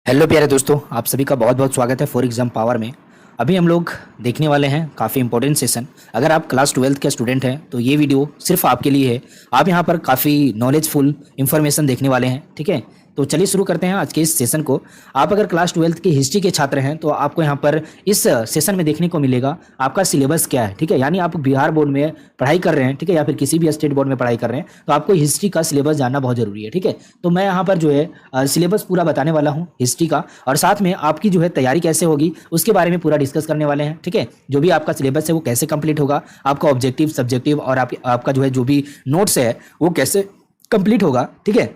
Hello प्यारे दोस्तों, आप सभी का बहुत बहुत स्वागत है फॉर एग्जाम पावर में। अभी हम लोग देखने वाले हैं काफ़ी इंपॉर्टेंट सेशन। अगर आप क्लास 12th के स्टूडेंट हैं तो ये वीडियो सिर्फ आपके लिए है। आप यहाँ पर काफ़ी नॉलेजफुल इंफॉर्मेशन देखने वाले हैं, ठीक है। तो चलिए शुरू करते हैं आज के इस सेशन को। आप अगर क्लास 12th की हिस्ट्री के छात्र हैं तो आपको यहाँ पर इस सेशन में देखने को मिलेगा आपका सिलेबस क्या है, ठीक है। यानी आप बिहार बोर्ड में पढ़ाई कर रहे हैं, ठीक है, या फिर किसी भी स्टेट बोर्ड में पढ़ाई कर रहे हैं तो आपको हिस्ट्री का सिलेबस जानना बहुत जरूरी है, ठीक है। तो मैं यहाँ पर जो है सिलेबस पूरा बताने वाला हूँ हिस्ट्री का, और साथ में आपकी जो है तैयारी कैसे होगी उसके बारे में पूरा डिस्कस करने वाले हैं, ठीक है। जो भी आपका सिलेबस है वो कैसे कंप्लीट होगा, आपका ऑब्जेक्टिव सब्जेक्टिव और आपका जो है जो भी नोट्स है वो कैसे कंप्लीट होगा, ठीक है।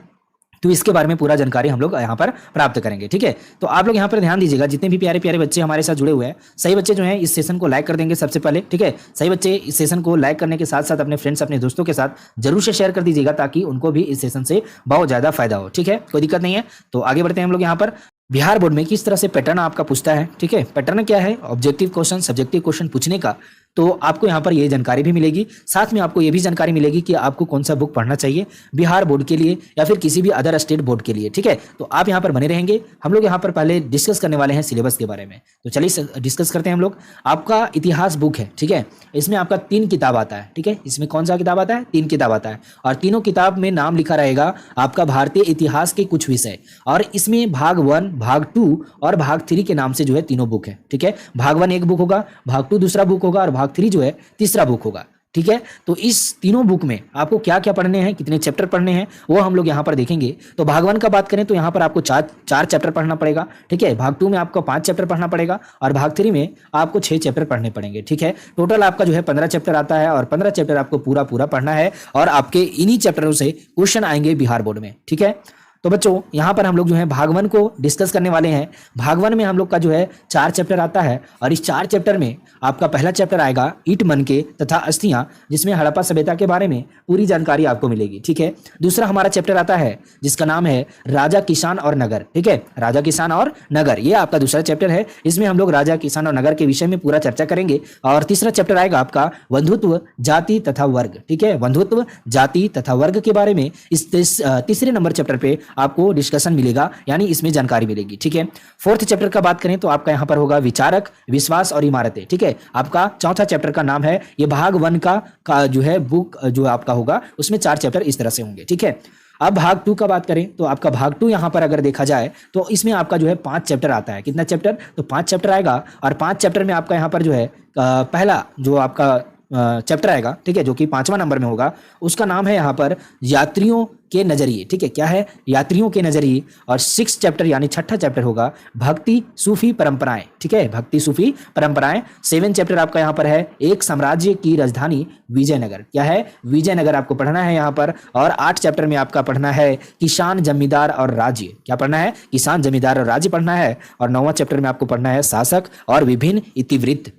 तो इसके बारे में पूरा जानकारी हम लोग यहाँ पर प्राप्त करेंगे, ठीक है। तो आप लोग यहाँ पर ध्यान दीजिएगा, जितने भी प्यारे प्यारे बच्चे हमारे साथ जुड़े हुए हैं, सही बच्चे जो हैं इस सेशन को लाइक कर देंगे सबसे पहले, ठीक है। सही बच्चे इस सेशन को लाइक करने के साथ साथ अपने फ्रेंड्स अपने दोस्तों के साथ जरूर से शेयर कर दीजिएगा ताकि उनको भी इस सेशन से बहुत ज्यादा फायदा हो, ठीक है। कोई दिक्कत नहीं है। तो आगे बढ़ते हैं हम लोग यहाँ पर। बिहार बोर्ड में किस तरह से पैटर्न आपका पूछता है, ठीक है। पैटर्न क्या है? ऑब्जेक्टिव क्वेश्चन सब्जेक्टिव क्वेश्चन पूछने का। तो आपको यहाँ पर ये जानकारी भी मिलेगी, साथ में आपको ये भी जानकारी मिलेगी कि आपको कौन सा बुक पढ़ना चाहिए बिहार बोर्ड के लिए या फिर किसी भी अदर स्टेट बोर्ड के लिए, ठीक है। तो आप यहाँ पर बने रहेंगे। हम लोग यहाँ पर पहले डिस्कस करने वाले हैं सिलेबस के बारे में। तो चलिए डिस्कस करते हैं हम लोग। आपका इतिहास बुक है, ठीक है। इसमें आपका 3 किताब आता है, ठीक है। इसमें कौन सा किताब आता है? 3 किताब आता है, और तीनों किताब में नाम लिखा रहेगा आपका भारतीय इतिहास के कुछ विषय। और इसमें भाग 1, भाग 2 और भाग 3 के नाम से जो है तीनों बुक है, ठीक है। भाग 1 एक बुक होगा, भाग 2 दूसरा बुक होगा, और भाग 3 जो है तीसरा बुक होगा, ठीक है। तो इस तीनों बुक में आपको क्या क्या पढ़ने हैं, कितने चैप्टर पढ़ने हैं, वो हम लोग यहाँ पर देखेंगे। तो भाग 1 का बात करें तो यहाँ पर आपको चार चैप्टर पढ़ना पड़ेगा, ठीक है। भाग 2 में आपको 5 चैप्टर पढ़ना पड़ेगा, और भाग 3 में आपको 6 चैप्टर पढ़ने पड़ेंगे, ठीक है। टोटल आपका जो है 15 चैप्टर आता है, और 15 चैप्टर आपको पूरा पूरा पढ़ना है, और आपके इन्हीं चैप्टरों से क्वेश्चन आएंगे बिहार बोर्ड में, ठीक है। तो बच्चों यहाँ पर हम लोग जो है भाग 1 को डिस्कस करने वाले हैं। भाग 1 में हम लोग का जो है 4 चैप्टर आता है, और इस 4 चैप्टर में आपका पहला चैप्टर आएगा ईंट मनके तथा अस्थियां, जिसमें हड़प्पा सभ्यता के बारे में पूरी जानकारी आपको मिलेगी, ठीक है। दूसरा हमारा चैप्टर आता है जिसका नाम है राजा किसान और नगर, ठीक है। राजा किसान और नगर, ये आपका दूसरा चैप्टर है। इसमें हम लोग राजा किसान और नगर के विषय में पूरा चर्चा करेंगे। और तीसरा चैप्टर आएगा आपका बंधुत्व जाति तथा वर्ग, ठीक है। बंधुत्व जाति तथा वर्ग के बारे में इस तीसरे नंबर चैप्टर पे आपको डिस्कशन मिलेगा, यानी इसमें जानकारी मिलेगी, ठीक है। फोर्थ चैप्टर का बात करें तो आपका यहाँ पर होगा विचारक, विश्वास और इमारतें, ठीक है। आपका चौथा चैप्टर का नाम है, ये भाग 1 का जो है बुक जो आपका होगा उसमें 4 चैप्टर इस तरह से होंगे, ठीक है। अब भाग 2 का बात करें तो आपका भाग 2 यहाँ पर अगर देखा जाए तो इसमें आपका जो है 5 चैप्टर आता है। कितना चैप्टर? तो 5 चैप्टर आएगा, और 5 चैप्टर में आपका यहाँ पर जो है पहला जो आपका चैप्टर आएगा, ठीक है, जो कि 5वां नंबर में होगा, उसका नाम है यहाँ पर यात्रियों के नजरिए, ठीक है। क्या है? यात्रियों के नजरिए। और 6 चैप्टर यानी छठा चैप्टर होगा भक्ति सूफी परंपराएं, ठीक है। भक्ति सूफी परंपराएं। 7 चैप्टर आपका यहाँ पर है एक साम्राज्य की राजधानी विजयनगर। क्या है? विजयनगर आपको पढ़ना है यहाँ पर। और 8 चैप्टर में आपका पढ़ना है किसान जमींदार और राज्य। क्या पढ़ना है? किसान जमींदार और राज्य पढ़ना है। और 9वां चैप्टर में आपको पढ़ना है शासक और विभिन्न इतिवृत्त।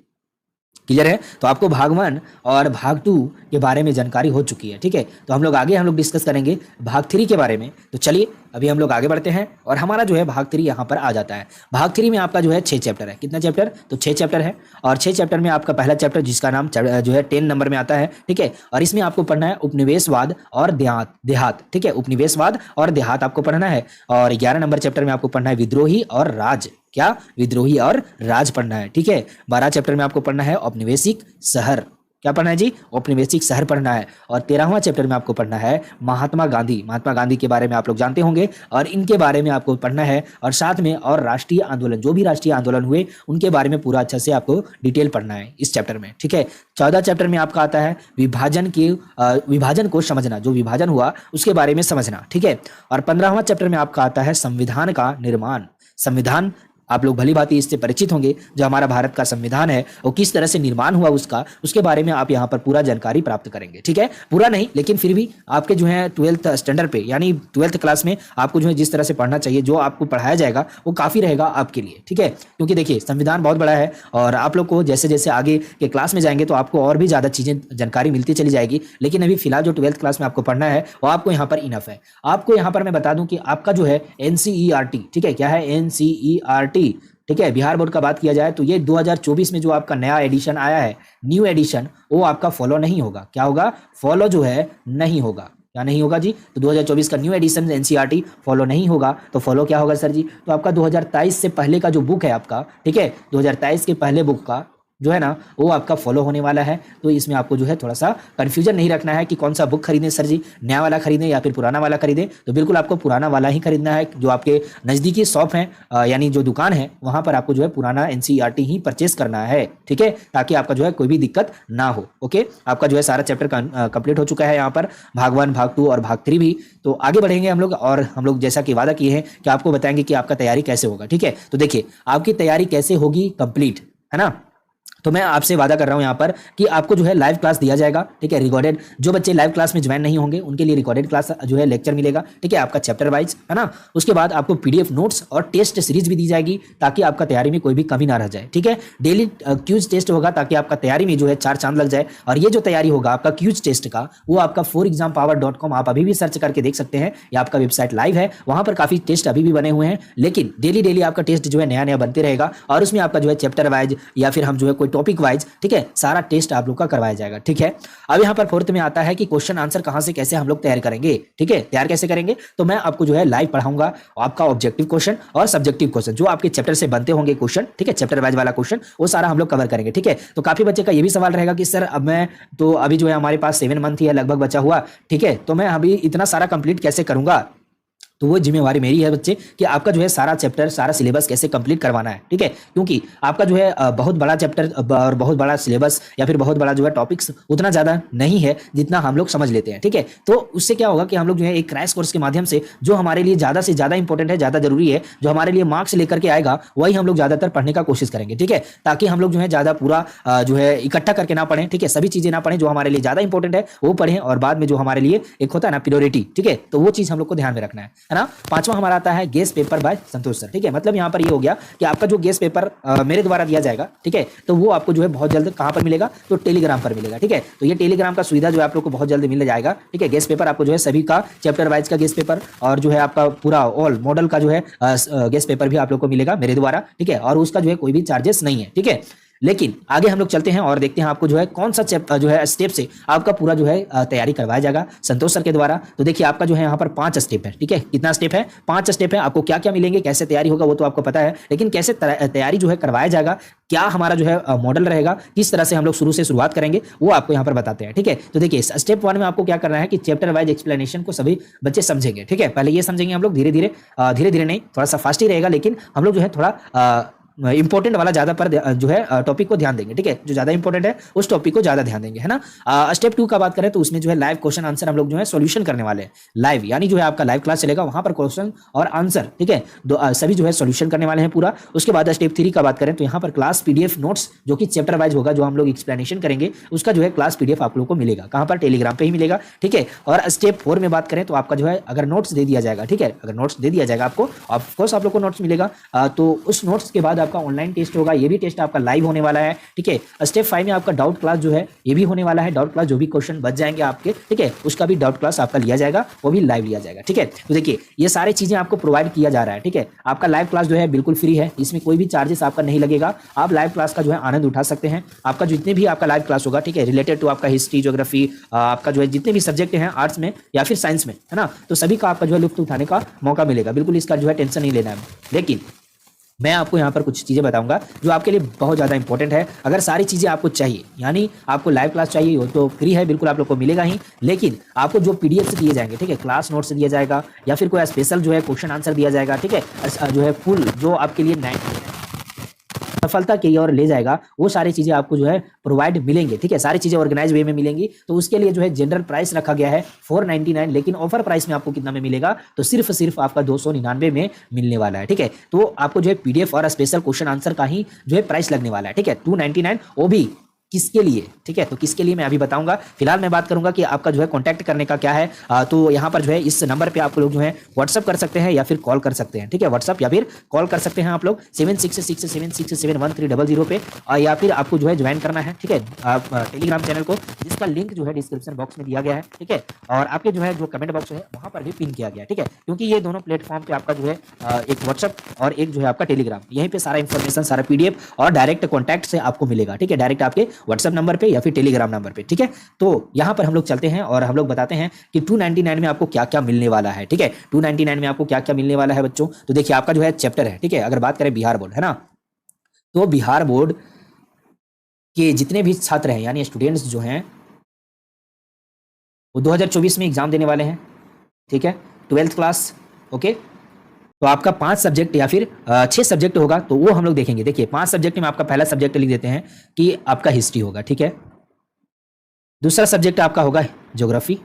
क्लियर है? तो आपको भाग 1 और भाग 2 के बारे में जानकारी हो चुकी है, ठीक है। तो हम लोग डिस्कस करेंगे भाग 3 के बारे में। तो चलिए अभी हम लोग आगे बढ़ते हैं, और हमारा जो है भाग 3 यहाँ पर आ जाता है। भाग 3 में आपका जो है 6 चैप्टर है। कितना चैप्टर? तो 6 चैप्टर है। और 6 चैप्टर में आपका पहला चैप्टर जिसका नाम जो है 10 नंबर में आता है, ठीक है। और इसमें आपको पढ़ना है उपनिवेशवाद और देहात, ठीक है। उपनिवेशवाद और देहात आपको पढ़ना है। और 11 नंबर चैप्टर में आपको पढ़ना है विद्रोही और राज। क्या? विद्रोही और राज पढ़ना है, ठीक है। 12 चैप्टर में आपको पढ़ना है औपनिवेशिक शहर। क्या पढ़ना है जी? औपनिवेशिक शहर पढ़ना है। और 13वां चैप्टर में आपको पढ़ना है महात्मा गांधी। महात्मा गांधी के बारे में आप लोग जानते होंगे, और इनके बारे में आपको पढ़ना है। और साथ में और राष्ट्रीय आंदोलन, जो भी राष्ट्रीय आंदोलन हुए उनके बारे में पूरा अच्छा से आपको डिटेल पढ़ना है इस चैप्टर में, ठीक है। 14 चैप्टर में आपका आता है विभाजन को समझना, जो विभाजन हुआ उसके बारे में समझना, ठीक है। और 15वां चैप्टर में आपका आता है संविधान का निर्माण। संविधान आप लोग भली भांति इससे परिचित होंगे, जो हमारा भारत का संविधान है वो किस तरह से निर्माण हुआ उसके बारे में आप यहाँ पर पूरा जानकारी प्राप्त करेंगे, ठीक है। पूरा नहीं, लेकिन फिर भी आपके जो है 12th स्टैंडर्ड पे यानी 12th क्लास में आपको जो है जिस तरह से पढ़ना चाहिए, जो आपको पढ़ाया जाएगा वो काफ़ी रहेगा आपके लिए, ठीक है। क्योंकि देखिए संविधान बहुत बड़ा है, और आप लोग को जैसे जैसे आगे के क्लास में जाएंगे तो आपको और भी ज़्यादा चीज़ें जानकारी मिलती चली जाएगी। लेकिन अभी फिलहाल जो 12th क्लास में आपको पढ़ना है वो आपको यहाँ पर इनफ है। आपको यहाँ पर मैं बता दूँ कि आपका जो है NCERT, ठीक है। क्या है? NCERT, ठीक है। बिहार बोर्ड का बात किया जाए तो ये 2024 में जो आपका नया एडिशन आया है, न्यू एडिशन, वो आपका फॉलो नहीं होगा। क्या होगा? फॉलो जो है नहीं होगा। क्या नहीं होगा जी? तो 2024 का न्यू एडिशन एनसीईआरटी फॉलो नहीं होगा। तो फॉलो क्या होगा सर जी? तो आपका 2023 से पहले का जो बुक है आपका, ठीक है, 2023 के पहले बुक का जो है ना वो आपका फॉलो होने वाला है। तो इसमें आपको जो है थोड़ा सा कंफ्यूजन नहीं रखना है कि कौन सा बुक खरीदें सर जी, नया वाला खरीदें या फिर पुराना वाला खरीदें। तो बिल्कुल आपको पुराना वाला ही खरीदना है। जो आपके नज़दीकी शॉप है यानी जो दुकान है वहां पर आपको जो है पुराना एनसीईआरटी ही परचेस करना है, ठीक है, ताकि आपका जो है कोई भी दिक्कत ना हो। ओके, आपका जो है सारा चैप्टर कंप्लीट हो चुका है यहाँ पर, भाग 1, भाग 2 और भाग 3 भी। तो आगे बढ़ेंगे हम लोग और हम लोग जैसा कि वादा किए हैं कि आपको बताएंगे कि आपका तैयारी कैसे होगा, ठीक है। तो देखिए आपकी तैयारी कैसे होगी कंप्लीट, है ना। तो मैं आपसे वादा कर रहा हूं यहां पर कि आपको जो है लाइव क्लास दिया जाएगा, ठीक है, रिकॉर्डेड। जो बच्चे लाइव क्लास में ज्वाइन नहीं होंगे उनके लिए रिकॉर्डेड क्लास जो है लेक्चर मिलेगा, ठीक है, आपका चैप्टर वाइज, है ना। उसके बाद आपको पीडीएफ नोट्स और टेस्ट सीरीज भी दी जाएगी ताकि आपका तैयारी में कोई भी कमी ना रह जाए, ठीक है। डेली क्यूज टेस्ट होगा ताकि आपका तैयारी में जो है 4 चांद लग जाए। और ये जो तैयारी होगा आपका क्यूज टेस्ट का वो आपका forexampower.com आप अभी भी सर्च करके देख सकते हैं। ये आपका वेबसाइट लाइव है, वहां पर काफी टेस्ट अभी भी बने हुए हैं, लेकिन डेली डेली आपका टेस्ट जो है नया नया बनते रहेगा और उसमें आपका जो है चैप्टर वाइज या फिर हम जो है कोई टॉपिक वाइज, ठीक है, सारा टेस्ट आप लोग का करवाया जाएगा, ठीक है। अब यहाँ पर फोर्थ में आता है कि क्वेश्चन आंसर कहां से कैसे हम लोग तैयार करेंगे, ठीक है, तैयार कैसे करेंगे। तो मैं आपको जो है लाइव पढ़ाऊंगा आपका ऑब्जेक्टिव क्वेश्चन और सब्जेक्टिव क्वेश्चन जो आपके चैप्टर से बनते होंगे क्वेश्चन, ठीक है, चैप्टर वाइज वाला क्वेश्चन वो सारा हम लोग कवर करेंगे, ठीक है। तो काफी बच्चे का ये भी सवाल रहेगा कि सर अब मैं तो अभी जो है हमारे पास 7 मंथ ही है लगभग बचा हुआ, ठीक है, तो मैं अभी इतना सारा कंप्लीट कैसे करूंगा। तो वो जिम्मेवारी मेरी है बच्चे कि आपका जो है सारा चैप्टर सारा सिलेबस कैसे कंप्लीट करवाना है, ठीक है, क्योंकि आपका जो है बहुत बड़ा चैप्टर और बहुत बड़ा सिलेबस या फिर बहुत बड़ा जो है टॉपिक्स उतना ज़्यादा नहीं है जितना हम लोग समझ लेते हैं, ठीक है। तो उससे क्या होगा कि हम लोग जो है एक क्रैश कोर्स के माध्यम से जो हमारे लिए ज़्यादा से ज़्यादा इंपॉर्टेंट है, ज़्यादा जरूरी है, जो हमारे लिए मार्क्स लेकर के आएगा वही हम लोग ज़्यादातर पढ़ने का कोशिश करेंगे, ठीक है, ताकि हम लोग जो है ज़्यादा पूरा जो है इकट्ठा करके ना पढ़ें, ठीक है, सभी चीज़ें ना पढ़ें, जो हमारे लिए ज़्यादा इंपॉर्टेंट है वो पढ़ें और बाद में जो हमारे लिए एक होता है ना प्रियोरिटी, ठीक है, तो वो चीज़ हम लोग को ध्यान में रखना है ना। पांचवा आता है गेस्ट पेपर बाय संतोष सर, ठीक है, मतलब यहां पर ये हो गया कि आपका जो गेस्ट पेपर मेरे द्वारा दिया जाएगा, ठीक है, तो वो आपको जो है बहुत जल्द कहां पर मिलेगा, तो टेलीग्राम पर मिलेगा, ठीक है। तो ये टेलीग्राम का सुविधा जो है आप लोग को बहुत जल्द मिल जाएगा, ठीक है। गेस्ट पेपर आपको जो है सभी का चैप्टर वाइज का गेस्ट पेपर और जो है आपका पूरा ऑल मॉडल का जो है गेस्ट पेपर भी आप लोग को मिलेगा मेरे द्वारा, ठीक है, और उसका जो है कोई भी चार्जेस नहीं है, ठीक है। लेकिन आगे हम लोग चलते हैं और देखते हैं आपको जो है कौन सा जो है स्टेप से आपका पूरा जो है तैयारी करवाया जाएगा संतोष सर के द्वारा। तो देखिए आपका जो है यहाँ पर 5 स्टेप है, ठीक है, कितना स्टेप है, 5 स्टेप है। आपको क्या क्या मिलेंगे, कैसे तैयारी होगा वो तो आपको पता है, लेकिन कैसे तैयारी जो है करवाया जाएगा, क्या हमारा जो है मॉडल रहेगा, किस तरह से हम लोग शुरू से शुरुआत करेंगे वो आपको यहाँ पर बताते हैं, ठीक है। तो देखिए स्टेप 1 में आपको क्या करना है कि चैप्टर वाइज एक्सप्लेनेशन को सभी बच्चे समझेंगे, ठीक है। पहले ये समझेंगे हम लोग धीरे धीरे नहीं, थोड़ा सा फास्ट ही रहेगा, लेकिन हम लोग जो है थोड़ा इंपॉर्टेंट वाला ज्यादा पर जो है टॉपिक को ध्यान देंगे, ठीक है, जो ज्यादा इंपॉर्टेंट है उस टॉपिक को ज्यादा ध्यान देंगे, है ना। स्टेप 2 का बात करें तो उसमें जो है लाइव क्वेश्चन आंसर हम लोग जो है सॉल्यूशन करने वाले हैं लाइव, यानी जो है आपका लाइव क्लास चलेगा, वहां पर क्वेश्चन और आंसर, ठीक है, सभी जो है सॉल्यूशन करने वाले हैं पूरा। उसके बाद स्टेप 3 का बात करें तो यहाँ पर क्लास पीडीएफ नोट्स जो कि चैप्टर वाइज होगा, जो हम लोग एक्सप्लेनेशन करेंगे उसका जो है क्लास पीडीएफ आप लोग को मिलेगा, कहां पर, टेलीग्राम पे ही मिलेगा, ठीक है। और स्टेप 4 में बात करें तो आपका जो है अगर नोट्स दे दिया जाएगा, ठीक है, अगर नोट्स दे दिया जाएगा आपको, ऑफकोर्स आप लोग को नोट्स मिलेगा, तो उस नोट्स के बाद आपका ऑनलाइन टेस्ट होगा, ये भी टेस्ट आपका लाइव होने वाला है, ठीक है। स्टेप 5 में आपका डाउट क्लास जो है ये भी होने वाला है, डाउट क्लास जो भी क्वेश्चन बच जाएंगे आपके, ठीक है, उसका भी डाउट क्लास आपका लिया जाएगा, वो भी लाइव लिया जाएगा, ठीक है। तो देखिए ये सारी चीजें आपको प्रोवाइड किया जा रहा है, ठीक है। आपका लाइव क्लास जो है बिल्कुल फ्री है, इसमें कोई भी चार्जेस आपका नहीं लगेगा, आप लाइव क्लास का जो है आनंद उठा सकते हैं। आपका जितने भी आपका लाइव क्लास होगा, ठीक है, रिलेटेड टू आपका हिस्ट्री, ज्योग्राफी, आपका जो है जितने भी सब्जेक्ट हैं आर्ट्स में या फिर साइंस में, है ना, तो सभी का आपका जो है लुत्फ उठाने का मौका मिलेगा, बिल्कुल इसका जो है टेंशन नहीं लेना है। लेकिन मैं आपको यहाँ पर कुछ चीज़ें बताऊंगा जो आपके लिए बहुत ज़्यादा इंपॉर्टेंट है। अगर सारी चीज़ें आपको चाहिए, यानी आपको लाइव क्लास चाहिए हो तो फ्री है, बिल्कुल आप लोग को मिलेगा ही, लेकिन आपको जो पीडीएफ से दिए जाएंगे, ठीक है, क्लास नोट से दिया जाएगा या फिर कोई स्पेशल जो है क्वेश्चन आंसर दिया जाएगा, ठीक है, जो है फुल जो आपके लिए 9 सफलता की ओर ले जाएगा, वो सारी चीजें आपको जो है प्रोवाइड मिलेंगे, ठीक है, सारी चीजें ऑर्गेनाइज वे में मिलेंगी। तो उसके लिए जो है जनरल प्राइस रखा गया है 499, लेकिन ऑफर प्राइस में आपको कितना में मिलेगा, तो सिर्फ आपका 299 में मिलने वाला है, ठीक है। तो आपको जो है पीडीएफ और स्पेशल क्वेश्चन आंसर का ही जो है प्राइस लगने वाला है, ठीक है, 299, वो भी किसके लिए, ठीक है, तो किसके लिए मैं अभी बताऊंगा। फिलहाल मैं बात करूंगा कि आपका जो है कांटेक्ट करने का क्या है। तो यहाँ पर जो है इस नंबर पे आप लोग जो है व्हाट्सअप कर सकते हैं या फिर कॉल कर सकते हैं, ठीक है, व्हाट्सअप या फिर कॉल कर सकते हैं आप लोग 7667671300 पे, या फिर आपको जो है ज्वाइन करना है, ठीक है, आप टेलीग्राम चैनल को, जिसका लिंक जो है डिस्क्रिप्शन बॉक्स में दिया गया है, ठीक है, और आपके जो है जो कमेंट बॉक्स है वहां पर भी पिन किया गया है, ठीक है, क्योंकि ये दोनों प्लेटफॉर्म पे आपका जो है एक व्हाट्सअप और एक जो है आपका टेलीग्राम, यहीं पे सारा इन्फॉर्मेशन, सारा पीडीएफ और डायरेक्ट कॉन्टैक्ट से आपको मिलेगा, ठीक है, डायरेक्ट आपके व्हाट्सएप नंबर पे या फिर टेलीग्राम नंबर पे, ठीक है। तो यहाँ पर हम लोग चलते हैं और हम लोग बताते हैं कि 299 में आपको क्या क्या मिलने वाला है, ठीक है। 299 में आपको क्या क्या मिलने वाला है बच्चों। तो देखिए आपका जो है चैप्टर है, ठीक है। अगर बात करें बिहार बोर्ड, है ना, तो बिहार बोर्ड के जितने भी छात्र हैं यानी स्टूडेंट्स जो हैं वो 2024 में एग्जाम देने वाले हैं, ठीक है, 12th क्लास। ओके, तो आपका 5 सब्जेक्ट या फिर 6 सब्जेक्ट होगा, तो वो हम लोग देखेंगे। देखिए 5 सब्जेक्ट में आपका पहला सब्जेक्ट लिख देते हैं कि आपका हिस्ट्री होगा, ठीक है। दूसरा सब्जेक्ट आपका होगा ज्योग्राफी,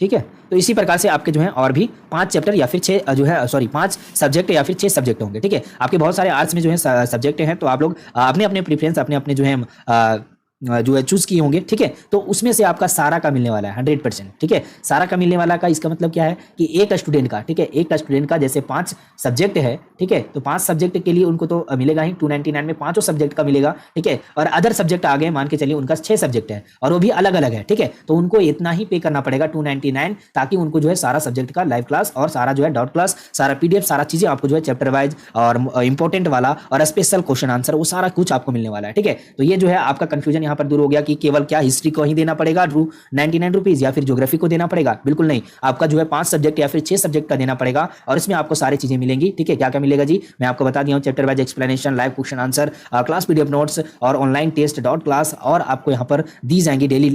ठीक है। तो इसी प्रकार से आपके जो है और भी 5 चैप्टर या फिर 6 जो है 5 सब्जेक्ट या फिर 6 सब्जेक्ट होंगे, ठीक है। आपके बहुत सारे आर्ट्स में जो है सब्जेक्ट हैं, तो आप लोग अपने अपने प्रेफरेंस अपने अपने जो है जो है चूज किए होंगे, ठीक है। तो उसमें से आपका सारा का मिलने वाला है 100%, ठीक है। सारा का मिलने वाला का इसका मतलब क्या है कि एक स्टूडेंट का, ठीक है, एक स्टूडेंट का जैसे 5 सब्जेक्ट है, ठीक है, तो 5 सब्जेक्ट के लिए उनको तो मिलेगा ही 299 में 5 सब्जेक्ट का मिलेगा, ठीक है। और अदर सब्जेक्ट आ गए, मान के चलिए उनका 6 सब्जेक्ट है और वो भी अलग अलग है, ठीक है, तो उनको इतना ही पे करना पड़ेगा 299, ताकि उनको जो है सारा सब्जेक्ट का लाइव क्लास और सारा जो है डाउट क्लास, सारा पीडीएफ, सारा चीजें आपको जो है चैप्टर वाइज और इंपॉर्टेंट वाला और स्पेशल क्वेश्चन आंसर वो सारा कुछ आपको मिलने वाला है, ठीक है। तो ये जो है आपका कंफ्यूजन यहाँ पर दूर हो गया कि केवल क्या हिस्ट्री को ही देना पड़ेगा 99 रुपीज या फिर ज्योग्राफी को देना पड़ेगा, बिल्कुल नहीं। आपका जो है 5 सब्जेक्ट या फिर 6 सब्जेक्ट का देना पड़ेगा और इसमें आपको सारी चीजें मिलेंगी, ठीक है। क्या क्या मिलेगा जी, मैं आपको बता दिया हूं, chapter wise explanation, live question answer, class PDF notes और ऑनलाइन टेस्ट, डॉट क्लास, और आपको यहाँ पर दी जाएंगी डेली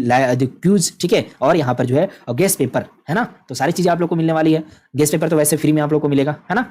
क्यूज, ठीक है। और यहाँ पर जो है गेस्ट पेपर, है ना, तो सारी चीजें आप लोग को मिलने वाली है। गेस्ट पेपर तो वैसे फ्री में आप लोग को मिलेगा, है ना।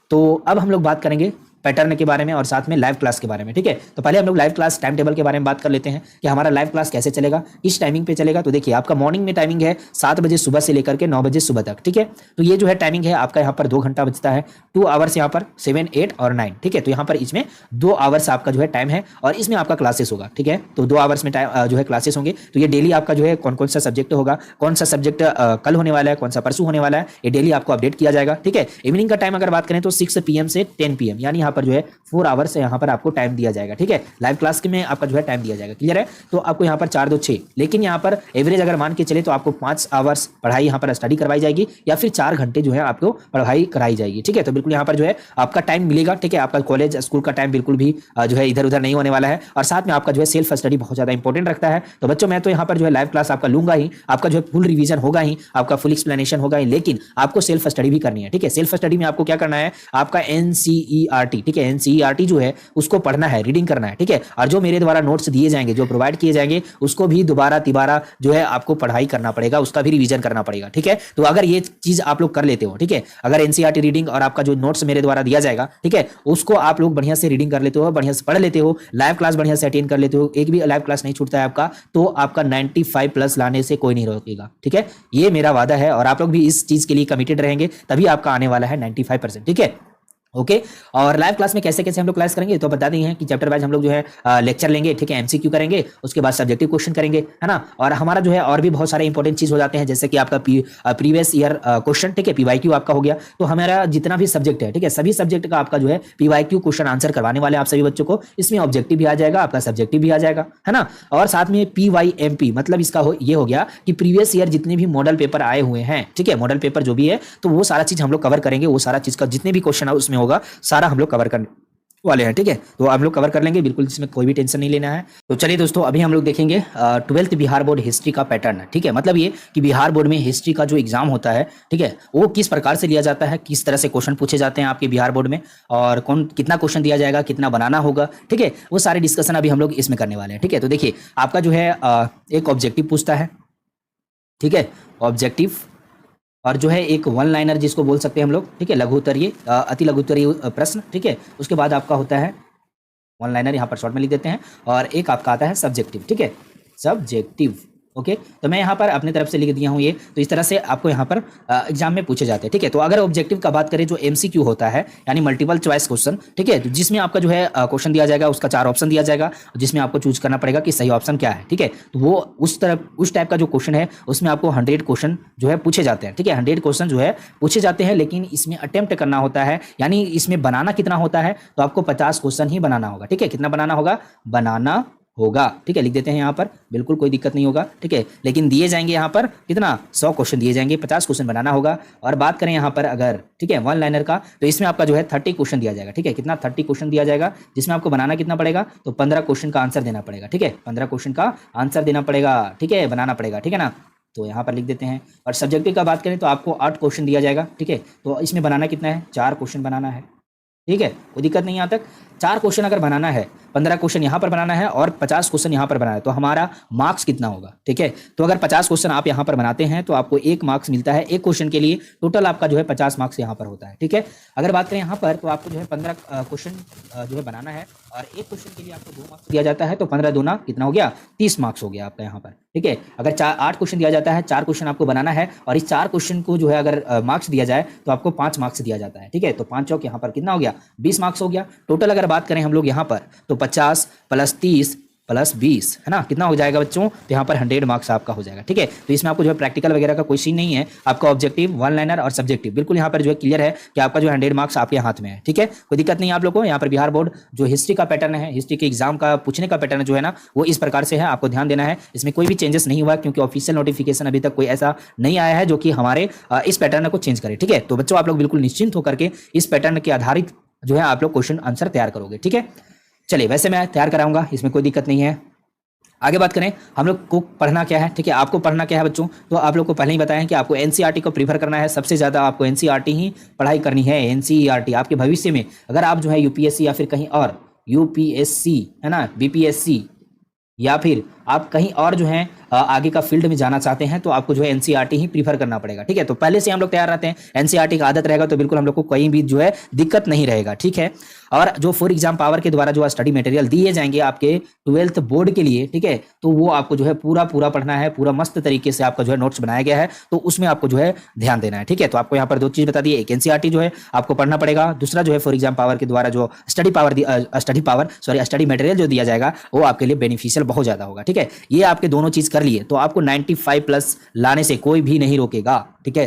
तो अब हम लोग बात करेंगे पैटर्न के बारे में और साथ में लाइव क्लास के बारे में, ठीक है। तो पहले हम लोग लाइव क्लास टाइम टेबल के बारे में बात कर लेते हैं कि हमारा लाइव क्लास कैसे चलेगा, किस टाइमिंग पे चलेगा। तो देखिए आपका मॉर्निंग में टाइमिंग है 7 बजे सुबह से लेकर के 9 बजे सुबह तक, ठीक है। तो ये जो है टाइमिंग है आपका, यहाँ पर 2 घंटा बचता है, 2 आवर्स यहाँ पर 7, 8 और 9, ठीक है। तो यहाँ पर इसमें 2 आवर्स आपका जो है टाइम है और इसमें आपका क्लासेस होगा, ठीक है। तो 2 आवर्स में टाइम जो है क्लासेस होंगे। तो ये डेली आपका जो है कौन कौन सा सब्जेक्ट होगा, कौन सा सब्जेक्ट कल होने वाला है, कौन सा परसों होने वाला है, ये डेली आपको अपडेट किया जाएगा, ठीक है। इवनिंग का टाइम अगर बात करें तो 6 PM से 10 PM, यानी यहाँ पर जो है 4 आवर्स यहाँ पर आपको टाइम दिया जाएगा, ठीक है। लाइव क्लास में आपका जो है टाइम दिया जाएगा, क्लियर है। तो आपको यहाँ पर 4 2 6, लेकिन यहाँ पर एवरेज अगर मान के चले तो आपको 5 आवर्स पढ़ाई यहाँ पर स्टडी करवाई जाएगी या फिर 4 घंटे जो है आपको पढ़ाई कराई जाएगी, ठीक है। तो बिल्कुल यहाँ पर जो है आपका टाइम मिलेगा, ठीक है। आपका कॉलेज स्कूल का टाइम बिल्कुल भी जो है इधर उधर नहीं होने वाला है और साथ में आपका जो है सेल्फ स्टडी बहुत ज्यादा इंपॉर्टेंट रखता है। तो बच्चों मैं तो यहाँ पर जो है लाइव क्लास आपका लूंगा ही, आपका जो है फुल रिवीजन होगा ही, आपका फुल एक्सप्लेनेशन होगा ही, लेकिन आपको सेल्फ स्टडी भी करनी है, ठीक है। सेल्फ स्टडी में आपको क्या करना है, आपका NCERT, ठीक है, NCERT जो है उसको पढ़ना है, रीडिंग करना है, ठीक है। और जो मेरे द्वारा नोट्स दिए जाएंगे, जो प्रोवाइड किए जाएंगे, उसको भी दोबारा तिबारा जो है आपको पढ़ाई करना पड़ेगा, उसका भी रिवीजन करना पड़ेगा, ठीक है। तो अगर ये चीज आप लोग कर लेते हो, ठीक है, अगर NCERT रीडिंग और आपका जो नोट्स मेरे द्वारा दिया जाएगा, ठीक है, उसको आप लोग बढ़िया से रीडिंग कर लेते हो, बढ़िया से पढ़ लेते हो, लाइव क्लास बढ़िया से अटेंड कर लेते हो, एक भी लाइव क्लास नहीं छूटता है आपका, तो आपका 95+ लाने से कोई नहीं रोकेगा, ठीक है। ये मेरा वादा है और आप लोग भी इस चीज के लिए कमिटेड रहेंगे, तभी आपका आने वाला है 95%, ठीक है। ओके और लाइव क्लास में कैसे कैसे हम लोग क्लास करेंगे तो बता दें हैं कि चैप्टर वाइज हम लोग जो है लेक्चर लेंगे, ठीक है, एमसीक्यू करेंगे, उसके बाद सब्जेक्टिव क्वेश्चन करेंगे, है ना। और हमारा जो है और भी बहुत सारे इंपॉर्टेंट चीज हो जाते हैं, जैसे कि आपका प्रीवियस ईयर क्वेश्चन, ठीक है, पीवाईक्यू आपका हो गया। तो हमारा जितना भी सब्जेक्ट है, ठीक है, सभी सब्जेक्ट का आपका जो है पीवाईक्यू क्वेश्चन आंसर करवाने वाले आप सभी बच्चों को। इसमें ऑब्जेक्टिव भी आ जाएगा, आपका सब्जेक्टिव भी आ जाएगा, है ना। और साथ में PYMP मतलब इसका ये हो गया कि प्रीवियस ईयर जितने भी मॉडल पेपर आए हुए हैं, ठीक है, मॉडल पेपर जो भी है, तो वो सारा चीज हम लोग कवर करेंगे, वो सारा चीज का जितने भी क्वेश्चन उसमें होगा सारा हम लोग कवर करने वाले हैं, ठीक है। तो हम लोग कवर कर लेंगे, बिल्कुल इसमें कोई भी टेंशन नहीं लेना है। तो चलिए दोस्तों अभी हम लोग देखेंगे 12th बिहार बोर्ड हिस्ट्री का पैटर्न, ठीक है। मतलब ये कि बिहार बोर्ड में हिस्ट्री का जो एग्जाम होता है, ठीक है, वो किस प्रकार से लिया जाता है, किस तरह से क्वेश्चन पूछे जाते हैं आपके बिहार बोर्ड में, और कौन कितना क्वेश्चन दिया जाएगा, कितना बनाना होगा, ठीक है, वो सारे डिस्कशन अभी हम लोग इसमें करने वाले हैं, ठीक है। तो देखिए आपका जो है एक ऑब्जेक्टिव पूछता है, ठीक है, ऑब्जेक्टिव, और जो है एक वन लाइनर जिसको बोल सकते हैं हम लोग, ठीक है, लघु उत्तरीय अति लघु उत्तरीय प्रश्न, ठीक है। उसके बाद आपका होता है वन लाइनर, यहाँ पर शॉर्ट में लिख देते हैं, और एक आपका आता है सब्जेक्टिव, ठीक है, सब्जेक्टिव। ओके तो मैं यहाँ पर अपनी तरफ से लिख दिया हूँ ये। तो इस तरह से आपको यहाँ पर एग्जाम में पूछे जाते हैं, ठीक है। तो अगर ऑब्जेक्टिव का बात करें जो MCQ होता है यानी मल्टीपल चॉइस क्वेश्चन, ठीक है, तो जिसमें आपका जो है क्वेश्चन दिया जाएगा, उसका 4 ऑप्शन दिया जाएगा, जिसमें आपको चूज करना पड़ेगा कि सही ऑप्शन क्या है, ठीक है। तो वो उस टाइप का जो क्वेश्चन है उसमें आपको 100 क्वेश्चन जो है पूछे जाते हैं, ठीक है, 100 क्वेश्चन जो है पूछे जाते हैं, लेकिन इसमें अटेम्प्ट करना होता है, यानी इसमें बनाना कितना होता है, तो आपको 50 क्वेश्चन ही बनाना होगा, ठीक है। कितना बनाना होगा, बनाना होगा। ठीक है, लिख देते हैं यहाँ पर, बिल्कुल कोई दिक्कत नहीं होगा। ठीक है, लेकिन दिए जाएंगे यहाँ पर कितना, 100 क्वेश्चन दिए जाएंगे, 50 क्वेश्चन बनाना होगा। और बात करें यहाँ पर अगर, ठीक है, वन लाइनर का, तो इसमें आपका जो है 30 क्वेश्चन दिया जाएगा। ठीक है, कितना, 30 क्वेश्चन दिया जाएगा, जिसमें आपको बनाना कितना पड़ेगा, तो 15 क्वेश्चन का आंसर देना पड़ेगा। ठीक है, 15 क्वेश्चन का आंसर देना पड़ेगा। ठीक है, बनाना पड़ेगा। ठीक है ना, तो यहाँ पर लिख देते हैं। और सब्जेक्टिव का बात करें तो आपको 8 क्वेश्चन दिया जाएगा। ठीक है, तो इसमें बनाना कितना है, 4 क्वेश्चन बनाना है। ठीक है, कोई दिक्कत नहीं यहाँ तक। 4 क्वेश्चन अगर बनाना है, 15 क्वेश्चन यहाँ पर बनाना है और 50 क्वेश्चन यहाँ पर बनाना है, तो हमारा मार्क्स कितना होगा। ठीक है, तो अगर 50 क्वेश्चन आप यहाँ पर बनाते हैं तो आपको 1 मार्क्स मिलता है एक क्वेश्चन के लिए। टोटल आपका जो है 50 मार्क्स यहाँ पर होता है। ठीक है, अगर बात करें यहाँ पर तो आपको जो है 15 क्वेश्चन जो है बनाना है और एक क्वेश्चन के लिए आपको 2 मार्क्स दिया जाता है, तो 15 दूना कितना हो गया, 30 मार्क्स हो गया आपका यहाँ पर। ठीक है, अगर 8 क्वेश्चन दिया जाता है, 4 क्वेश्चन आपको बनाना है और इस 4 क्वेश्चन को जो है अगर मार्क्स दिया जाए तो आपको 5 मार्क्स दिया जाता है। ठीक है, तो 5 चौक यहाँ पर कितना हो गया, 20 मार्क्स हो गया। टोटल अगर बात करें हम लोग यहाँ पर तो 50 प्लस 30 प्लस 20 है ना, कितना हो जाएगा बच्चों, तो यहाँ पर 100 मार्क्स आपका हो जाएगा। ठीक है, तो इसमें आपको जो है प्रैक्टिकल वगैरह का कोई सीन नहीं है, आपका ऑब्जेक्टिव, वन लाइनर और सब्जेक्टिव बिल्कुल यहाँ पर जो है क्लियर है कि आपका जो 100 मार्क्स आपके हाथ में है। ठीक है, कोई दिक्कत नहीं है आप लोग को। यहाँ पर बिहार बोर्ड जो हिस्ट्री का पैटर्न है, हिस्ट्री के एग्जाम का पूछने का पैटर्न जो है ना, वो इस प्रकार से है, आपको ध्यान देना है। इसमें कोई भी चेंजेस नहीं हुआ क्योंकि ऑफिशियल नोटिफिकेशन अभी तक कोई ऐसा नहीं आया है जो कि हमारे इस पैटर्न को चेंज करे। ठीक है, तो बच्चों आप लोग बिल्कुल निश्चिंत होकर के इस पैटर्न के आधारित जो है आप लोग क्वेश्चन आंसर तैयार करोगे। ठीक है, चलिए, वैसे मैं तैयार कराऊंगा, इसमें कोई दिक्कत नहीं है। आगे बात करें हम लोग को पढ़ना क्या है। ठीक है, आपको पढ़ना क्या है बच्चों, तो आप लोग को पहले ही बताएं कि आपको एनसीईआरटी को प्रीफर करना है। सबसे ज़्यादा आपको एनसीईआरटी ही पढ़ाई करनी है। एनसीईआरटी आपके भविष्य में अगर आप जो है यूपीएससी या फिर कहीं और यूपीएससी है ना, बीपीएससी या फिर आप कहीं और जो है आगे का फील्ड में जाना चाहते हैं तो आपको जो है एनसीईआरटी ही प्रीफर करना पड़ेगा। ठीक है, तो पहले से हम लोग तैयार रहते हैं, एनसीईआरटी का आदत रहेगा तो बिल्कुल हम लोग को कहीं भी जो है दिक्कत नहीं रहेगा। ठीक है, और जो फॉर एग्जाम पावर के द्वारा जो स्टडी मटेरियल दिए जाएंगे आपके 12th बोर्ड के लिए, ठीक है, तो वो आपको जो है पूरा पढ़ना है, पूरा मस्त तरीके से आपका जो है नोट्स बनाया गया है, तो उसमें आपको जो है ध्यान देना है। ठीक है, तो आपको यहाँ पर 2 चीज बता दी, एक एनसीईआरटी जो है आपको पढ़ना पड़ेगा, दूसरा जो है फॉर एग्जाम पावर के द्वारा जो स्टडी मटेरियल जो दिया जाएगा वो आपके लिए बेनिफिशियल बहुत ज्यादा होगा। ठीक है, ये आपके दोनों चीज कर लिए तो आपको 95 प्लस लाने से कोई भी नहीं रोकेगा। ठीक है,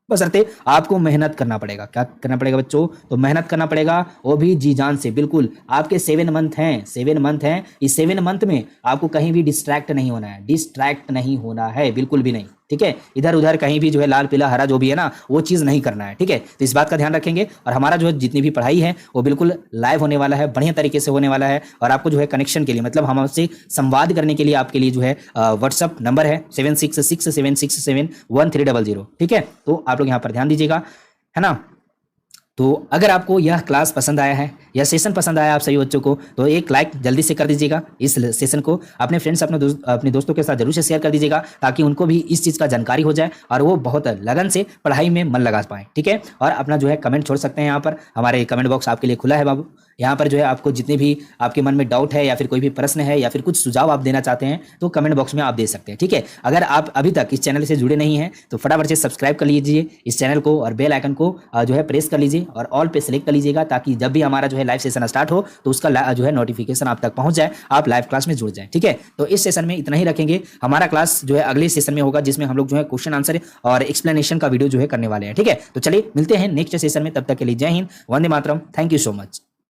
बशर्ते आपको मेहनत करना पड़ेगा। क्या करना पड़ेगा बच्चों, तो मेहनत करना पड़ेगा, वो भी जी जान से। बिल्कुल आपके 7 मंथ हैं, 7 मंथ हैं, इस 7 मंथ में आपको कहीं भी डिस्ट्रैक्ट नहीं होना है, डिस्ट्रैक्ट नहीं होना है, बिल्कुल भी नहीं। ठीक है, इधर उधर कहीं भी जो है लाल पीला हरा जो भी है ना, वो चीज़ नहीं करना है। ठीक है, तो इस बात का ध्यान रखेंगे। और हमारा जो है जितनी भी पढ़ाई है वो बिल्कुल लाइव होने वाला है, बढ़िया तरीके से होने वाला है। और आपको जो है कनेक्शन के लिए, मतलब हमसे संवाद करने के लिए आपके लिए जो है व्हाट्सअप नंबर है 7667671300। ठीक है, तो आप लोग यहाँ पर ध्यान दीजिएगा, है ना। तो अगर आपको यह क्लास पसंद आया है, यह सेशन पसंद आया आप सभी बच्चों को, तो एक लाइक जल्दी से कर दीजिएगा। इस सेशन को अपने फ्रेंड्स, अपने दोस्तों के साथ जरूर से शेयर कर दीजिएगा ताकि उनको भी इस चीज़ का जानकारी हो जाए और वो बहुत लगन से पढ़ाई में मन लगा पाएँ। ठीक है, और अपना जो है कमेंट छोड़ सकते हैं, यहाँ पर हमारे कमेंट बॉक्स आपके लिए खुला है बाबू। यहाँ पर जो है आपको जितने भी आपके मन में डाउट है या फिर कोई भी प्रश्न है या फिर कुछ सुझाव आप देना चाहते हैं तो कमेंट बॉक्स में आप दे सकते हैं। ठीक है, अगर आप अभी तक इस चैनल से जुड़े नहीं हैं तो फटाफट से सब्सक्राइब कर लीजिए इस चैनल को और बेल आइकन को जो है प्रेस कर लीजिए और ऑल पे सेलेक्ट कर लीजिएगा ताकि जब भी हमारा जो है लाइव सेशन स्टार्ट हो तो उसका जो है नोटिफिकेशन आप तक पहुंच जाए, आप लाइव क्लास में जुड़ जाए। ठीक है, तो इस सेशन में इतना ही रखेंगे। हमारा क्लास जो है अगले सेशन में होगा जिसमें हम लोग जो है क्वेश्चन आंसर और एक्सप्लेनेशन का वीडियो जो है करने वाले हैं। ठीक है, तो चलिए मिलते हैं नेक्स्ट सेशन में, तब तक के लिए जय Hind, Vande Mataram, thank you so much.